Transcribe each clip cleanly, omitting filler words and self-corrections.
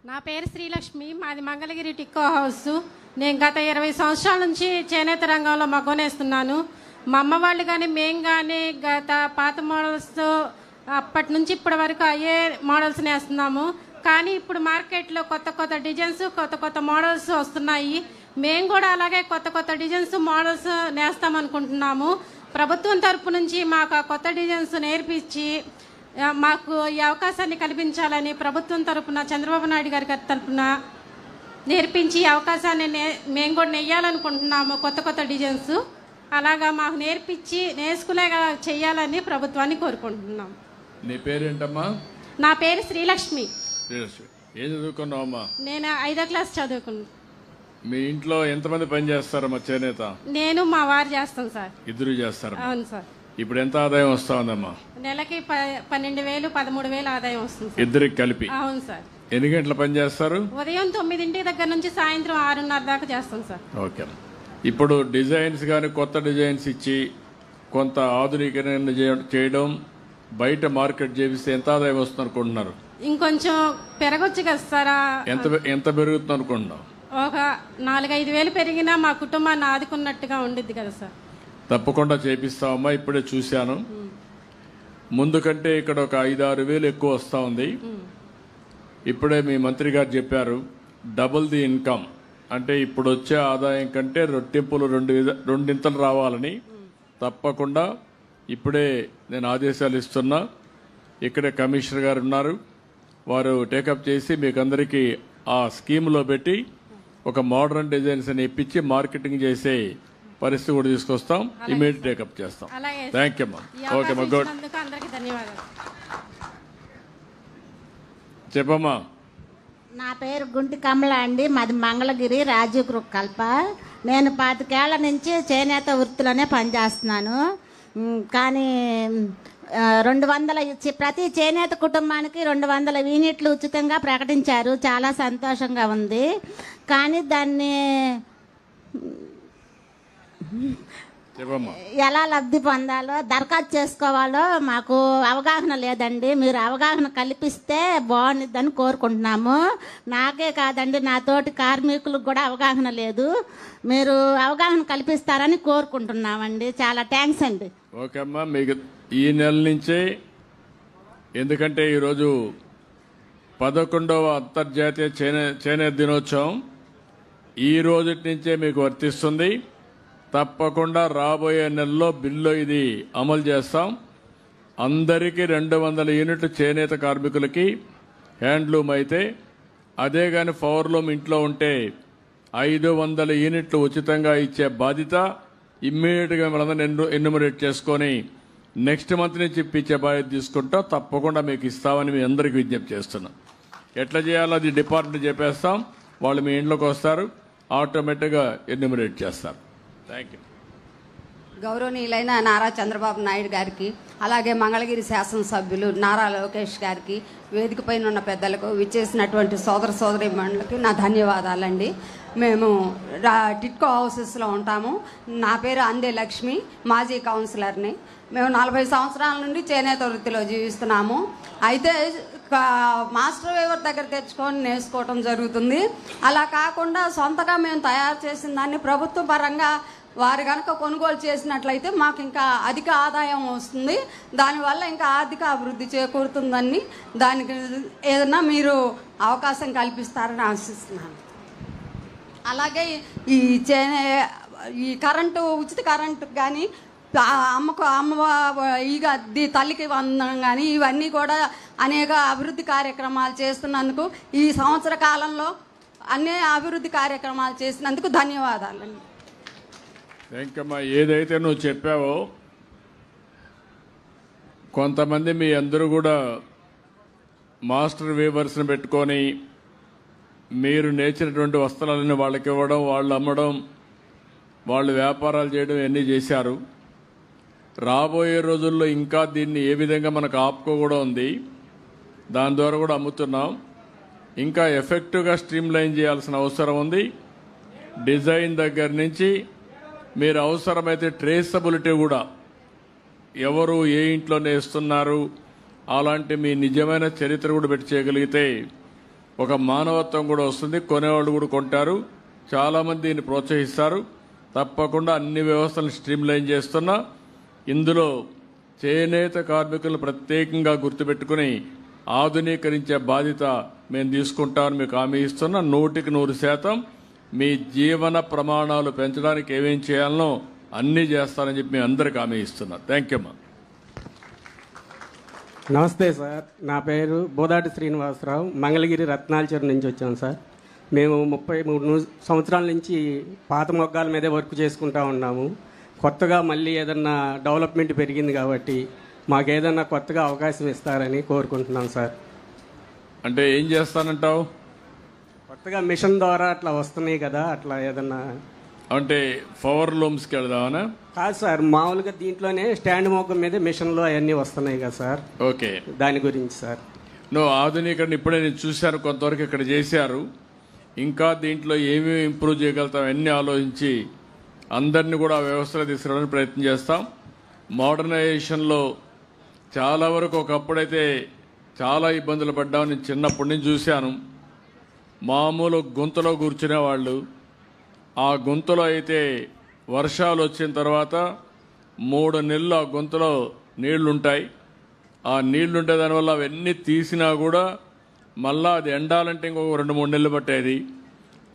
నా పేరు శ్రీలక్ష్మి. మాది మంగళగిరి టిక్కో హౌస్. నేను గత 20 సంవత్సరాల నుంచి చేనేత రంగంలో మగ్గనేస్తున్నాను. మా అమ్మ వాళ్ళు కానీ మేము కానీ గత పాత మోడల్స్ అప్పటి నుంచి ఇప్పటి వరకు అయ్యే మోడల్స్ నేస్తున్నాము. కానీ ఇప్పుడు మార్కెట్లో కొత్త కొత్త డిజైన్స్, కొత్త కొత్త మోడల్స్ వస్తున్నాయి. మేము కూడా అలాగే కొత్త కొత్త డిజైన్స్, మోడల్స్ నేస్తామనుకుంటున్నాము. ప్రభుత్వం తరపు నుంచి మాకు ఆ కొత్త డిజైన్స్ నేర్పించి మాకు ఈ అవకాశాన్ని కల్పించాలని ప్రభుత్వం తరపున, చంద్రబాబు నాయుడు గారి తరపున నేర్పించి అవకాశాన్ని మేము కూడా నెయ్యాలనుకుంటున్నాము. కొత్త కొత్త డిజైన్స్ అలాగా మాకు నేర్పించి నేర్చుకునేలా చేయాలని ప్రభుత్వాన్ని కోరుకుంటున్నాం. నీ పేరేంటమ్మా? నా పేరు శ్రీలక్ష్మి. ఏం చదువుకున్నావమ్మా? నేను 5వ క్లాస్ చదువుకున్నాను. మీ ఇంట్లో ఎంతమంది పని చేస్తారమ్మా చేనేత? నేను మా వారు చేస్తాం సార్. ఇద్దరు చేస్తారు? అవును సార్. ఇప్పుడు ఎంత ఆదాయం వస్తా ఉందమ్మా? నెలకి 12,000 13,000 ఆదాయం వస్తుంది. ఇద్దరికి కలిపి? అవును సార్. ఎన్ని గంటల పని చేస్తారు? ఉదయం 9 దగ్గర నుంచి సాయంత్రం 6:30 దాకా చేస్తాం సార్. ఓకే. ఇప్పుడు డిజైన్స్ కానీ కొత్త డిజైన్స్ ఇచ్చి కొంత ఆధునీకరణ చేయడం, బయట మార్కెట్ చేపిస్తే ఎంత ఆదాయం వస్తుంది అనుకుంటున్నారు? ఇంకొంచెం పెరగొచ్చు కదా సార్. ఎంత పెరుగుతుంది అనుకుంటున్నావు? ఒక 4-5 వేలు పెరిగినా మా కుటుంబాన్ని ఆదుకున్నట్టుగా ఉండిద్ది కదా సార్. తప్పకుండా చేపిస్తామమ్మా. ఇప్పుడే చూశాను, ముందు కంటే ఇక్కడ ఒక 5-6 వేలు ఎక్కువ వస్తూ ఉంది. ఇప్పుడే మీ మంత్రి గారు చెప్పారు డబుల్ ది ఇన్కమ్, అంటే ఇప్పుడు వచ్చే ఆదాయం కంటే రెట్టింపులు రెండింతలు రావాలని. తప్పకుండా ఇప్పుడే నేను ఆదేశాలు ఇస్తున్నా. ఇక్కడే కమిషనర్ గారు ఉన్నారు, వారు టేకప్ చేసి మీకు అందరికీ ఆ స్కీమ్లో పెట్టి ఒక మోడర్న్ డిజైన్స్ అని ఇప్పించి మార్కెటింగ్ చేసే పరిస్థితి కూడా తీసుకొస్తాం. ఇమీడియట్ టేకప్ చేస్తాం. థ్యాంక్ యూ అమ్మా. ఓకే అమ్మా, గుడ్. చెప్పమ్మా. నా పేరు గుంటి కమల అండి. మాది మంగళగిరి రాజీవ్ గ్రూప్ కల్ప. నేను 25 ఏళ్ల నుంచి చేనేత వృత్తిలోనే పనిచేస్తున్నాను. కానీ 200 ఇచ్చి ప్రతి చేనేత కుటుంబానికి 200 యూనిట్లు ఉచితంగా ప్రకటించారు. చాలా సంతోషంగా ఉంది. కానీ దాన్ని ఎలా లబ్ధి పొందాలో, దరఖాస్తు చేసుకోవాలో మాకు అవగాహన లేదండి. మీరు అవగాహన కల్పిస్తే బాగుంటుందని కోరుకుంటున్నాము. నాకే కాదండి, నా తోటి కార్మికులకు కూడా అవగాహన లేదు. మీరు అవగాహన కల్పిస్తారని కోరుకుంటున్నామండి. చాలా థ్యాంక్స్ అండి. ఓకే అమ్మా, మీకు ఈ నెల నుంచే, ఎందుకంటే ఈరోజు 11వ అంతర్జాతీయ చేనేత దినోత్సవం ఈ రోజు నుంచే మీకు వర్తిస్తుంది. తప్పకుండా రాబోయే నెలలో బిల్లు ఇది అమలు చేస్తాం. అందరికీ 200 యూనిట్లు చేనేత కార్మికులకి హ్యాండ్లూమ్ అయితే, అదే కానీ పవర్లూమ్ ఇంట్లో ఉంటే 500 యూనిట్లు ఉచితంగా ఇచ్చే బాధ్యత ఇమ్మీడియట్గా మనందరూ ఎన్యూమరేట్ చేసుకొని నెక్స్ట్ మంత్ నుంచి ఇప్పించే బాధ్యత తీసుకుంటాం. తప్పకుండా మీకు ఇస్తామని మీ అందరికీ విజ్ఞప్తి చేస్తున్నాం. ఎట్లా చేయాలో అది డిపార్ట్మెంట్ చెప్పేస్తాం. వాళ్ళు మీ ఇంట్లోకి వస్తారు, ఆటోమేటిక్గా ఎన్యూమరేట్ చేస్తారు. Thank you. గౌరవనీయులైన నారా చంద్రబాబు నాయుడు గారికి, అలాగే మంగళగిరి శాసనసభ్యులు నారా లోకేష్ గారికి, వేదిక పైన ఉన్న పెద్దలకు, విచ్చేసినటువంటి సోదర సోదరీమణులకి నా ధన్యవాదాలండి. మేము టిట్కో హౌసెస్లో ఉంటాము. నా పేరు అందే లక్ష్మి, మాజీ కౌన్సిలర్ని. మేము 40 సంవత్సరాల నుండి చేనేత వృత్తిలో జీవిస్తున్నాము. అయితే మాస్టర్ వేవర్ దగ్గర తెచ్చుకొని నేర్చుకోవటం జరుగుతుంది. అలా కాకుండా సొంతగా మేము తయారు చేసిన దాన్ని ప్రభుత్వ పరంగా వారు కనుక కొనుగోలు చేసినట్లయితే మాకు ఇంకా అధిక ఆదాయం వస్తుంది. దానివల్ల ఇంకా ఆర్థిక అభివృద్ధి చేకూరుతుందని, దానికి ఏదన్నా మీరు అవకాశం కల్పిస్తారని ఆశిస్తున్నాను. అలాగే ఈ కరెంటు, ఉచిత కరెంటు కానీ, తల్లికి వందనం కానీ, ఇవన్నీ కూడా అనేక అభివృద్ధి కార్యక్రమాలు చేస్తున్నందుకు, ఈ సంవత్సర కాలంలో అన్ని అభివృద్ధి కార్యక్రమాలు చేసినందుకు ధన్యవాదాలండి. వెంకమ్మ, ఏదైతే నువ్వు చెప్పావో, కొంతమంది మీ అందరూ కూడా మాస్టర్ వీవర్స్ని పెట్టుకొని మీరు నేర్చినటువంటి వస్త్రాలను వాళ్ళకి ఇవ్వడం, వాళ్ళు అమ్మడం, వాళ్ళు వ్యాపారాలు చేయడం ఇవన్నీ చేశారు. రాబోయే రోజుల్లో ఇంకా దీన్ని ఏ విధంగా మనకు ఆపుకో కూడా ఉంది. దాని ద్వారా కూడా అమ్ముతున్నాం. ఇంకా ఎఫెక్టివ్గా స్ట్రీమ్ లైన్ చేయాల్సిన అవసరం ఉంది. డిజైన్ దగ్గర నుంచి మీరు అవసరమైతే ట్రేసబిలిటీ కూడా, ఎవరు ఏ ఇంట్లో నేస్తున్నారు అలాంటి మీ నిజమైన చరిత్ర కూడా పెట్టి చేయగలిగితే ఒక మానవత్వం కూడా వస్తుంది, కొనేవాళ్ళు కూడా కొంటారు, చాలామంది దీన్ని ప్రోత్సహిస్తారు. తప్పకుండా అన్ని వ్యవస్థలను స్ట్రీమ్లైన్ చేస్తున్నా. ఇందులో చేనేత కార్మికులను ప్రత్యేకంగా గుర్తుపెట్టుకుని ఆధునీకరించే బాధ్యత మేము తీసుకుంటామని మీకు హామీ ఇస్తున్నా. 100% మీ జీవన ప్రమాణాలు పెంచడానికి ఏమేం చేయాలనో అన్నీ చేస్తారని చెప్పి మేము అందరికీ హామీ ఇస్తున్నా. థ్యాంక్ యూ అమ్మా. నమస్తే సార్, నా పేరు బోదాటి శ్రీనివాసరావు, మంగళగిరి రత్నాలచెరు నుంచి వచ్చాం సార్. మేము 33 సంవత్సరాల నుంచి పాత మొగ్గాల మీదే వర్క్ చేసుకుంటా ఉన్నాము. కొత్తగా మళ్ళీ ఏదన్నా డెవలప్మెంట్ పెరిగింది కాబట్టి మాకు ఏదన్నా కొత్తగా అవకాశం ఇస్తారని కోరుకుంటున్నాం సార్. అంటే ఏం చేస్తానంటావు? కొత్తగా మిషన్ ద్వారా అట్లా వస్తున్నాయి కదా, అట్లా ఏదన్నా. అంటే పవర్ లూమ్స్కి వెళదామనా? కాదు సార్, మామూలుగా దీంట్లోనే స్టాండ్ మొగ్గం మీద మిషన్లో అవన్నీ వస్తున్నాయి కదా సార్. ఓకే, దాని గురించి సార్. నువ్వు ఆధునీకరణ ఇప్పుడే నేను చూశాను, కొంతవరకు ఇక్కడ చేశారు. ఇంకా దీంట్లో ఏమేమి ఇంప్రూవ్ చేయగలుగుతాం అన్నీ ఆలోచించి అందరినీ కూడా వ్యవస్థలో తీసుకురావడానికి ప్రయత్నం చేస్తాం. మోడర్నైజేషన్లో చాలా వరకు ఒకప్పుడైతే చాలా ఇబ్బందులు పడ్డాం. నేను చిన్నప్పటి నుంచి చూశాను. మామూలు గుంతలో కూర్చునేవాళ్ళు. ఆ గుంతలో అయితే వర్షాలు వచ్చిన తర్వాత 3 నెలలు ఆ గుంతలో నీళ్లుంటాయి. ఆ నీళ్లుంటే దానివల్ల అవన్నీ తీసినా కూడా మళ్ళా అది ఎండాలంటే ఇంకొక 2-3 నెలలు పట్టేది.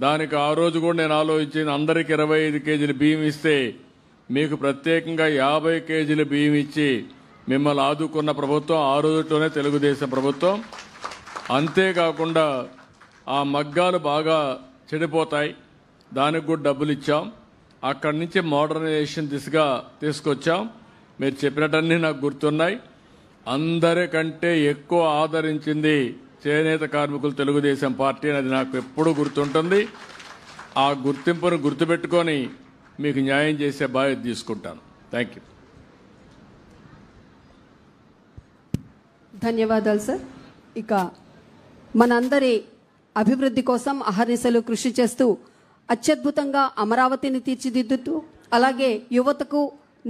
దానికి ఆ రోజు కూడా నేను ఆలోచించింది, అందరికి 25 కేజీలు బియ్యం ఇస్తే మీకు ప్రత్యేకంగా 50 కేజీలు బియ్యం ఇచ్చి మిమ్మల్ని ఆదుకున్న ప్రభుత్వం ఆ రోజులోనే తెలుగుదేశం ప్రభుత్వం. అంతేకాకుండా ఆ మగ్గాలు బాగా చెడిపోతాయి, దానికి కూడా డబ్బులు ఇచ్చాం. అక్కడి నుంచి మోడర్నైజేషన్ దిశగా తీసుకొచ్చాం. మీరు చెప్పినట్టన్నీ నాకు గుర్తున్నాయి. అందరికంటే ఎక్కువ ఆదరించింది చేనేత కార్మికులు తెలుగుదేశం పార్టీ అనేది నాకు ఎప్పుడూ గుర్తుంటుంది. ఆ గుర్తింపును గుర్తుపెట్టుకొని మీకు న్యాయం చేసే బాధ్యత తీసుకుంటాను. Thank you. ధన్యవాదాలు సార్. ఇక మనందరి అభివృద్ధి కోసం అహర్నిశలు కృషి చేస్తూ అత్యద్భుతంగా అమరావతిని తీర్చిదిద్దుతూ అలాగే యువతకు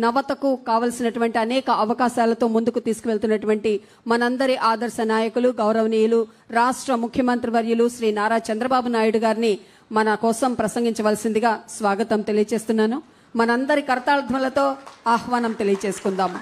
నవతకు కావలసినటువంటి అనేక అవకాశాలతో ముందుకు తీసుకువెళ్తున్నటువంటి మనందరి ఆదర్శ నాయకులు గౌరవనీయులు రాష్ట్ర ముఖ్యమంత్రి వర్యులు శ్రీ నారా చంద్రబాబు నాయుడు గారిని మన కోసం ప్రసంగించవలసిందిగా స్వాగతం తెలియజేస్తున్నాను. మనందరి కరతాళధ్వనులతో ఆహ్వానం తెలియజేసుకుందాము.